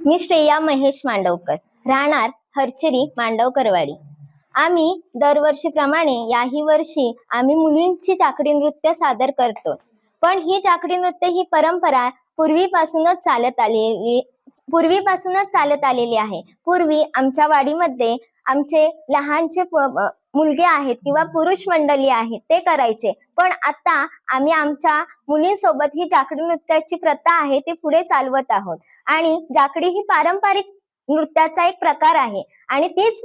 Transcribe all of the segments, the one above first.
मी श्रेया महेश मांडवकर, राहणार हरचेरी मांडवकरवाडी। आम्ही दरवर्षीप्रमाणे याही वर्षी आम्ही मुलींची चाकडी नृत्य सादर करतो। पण ही चाकडी नृत्य ही परंपरा पूर्वीपासूनच चालत आलेली आहे। पूर्वी आमच्या वाडीमध्ये आमचे लहानचे मुलगे आहेत किंवा पुरुष मंडळी आहेत ते करायचे, पण आता आम्ही आमच्या मुलींसोबत ही जाकडी नृत्याची प्रथा आहे ती पुढे चालवत आहोत। आणि जाकडी ही पारंपरिक नृत्याचा एक प्रकार आहे आणि तीच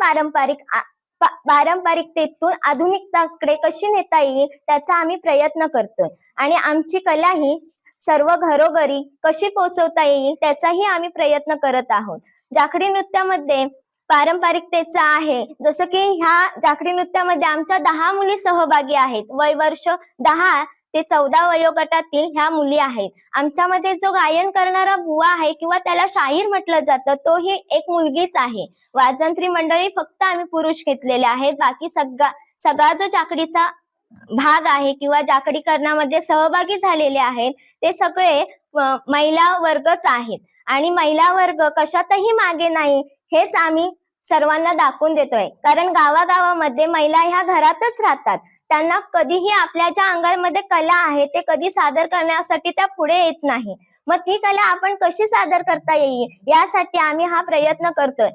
पारंपरिकतेतून आधुनिकताकडे कशी नेता येईल त्याचा आम्ही प्रयत्न करतोय आणि आमची कला ही सर्व घरोघरी कशी पोहोचवता येईल त्याचाही आम्ही प्रयत्न करत आहोत। जाकडी नृत्यामध्ये पारंपरिकतेचा आहे, जसं की ह्या जाकडी नृत्यामध्ये आमच्या 10 मुली सहभागी आहेत। वय वर्ष 10 ते 14 वयोगटातील ह्या मुली आहेत। आमच्यामध्ये जो गायन करणारा बुवा आहे किंवा त्याला शाहीर म्हटलं जातं तो ही एक मुलगीच आहे। वाजंत्री मंडळी फक्त आम्ही पुरुष घेतलेले आहेत, बाकी सगळा जो जाकडीचा भाग आहे किंवा जाकडीकरणामध्ये सहभागी झालेले आहेत ते सगळे महिला वर्गच आहेत आणि महिला वर्ग कशातही मागे नाही हेच आम्ही सर्वांना दाखवून देतोय। कारण गावागावामध्ये महिला ह्या घरातच राहतात, त्यांना कधीही आपल्या ज्या अंगामध्ये कला आहे ते कधी सादर करण्यासाठी त्या पुढे येत नाही। मग ती कला आपण कशी सादर करता येईल यासाठी आम्ही हा प्रयत्न करतोय।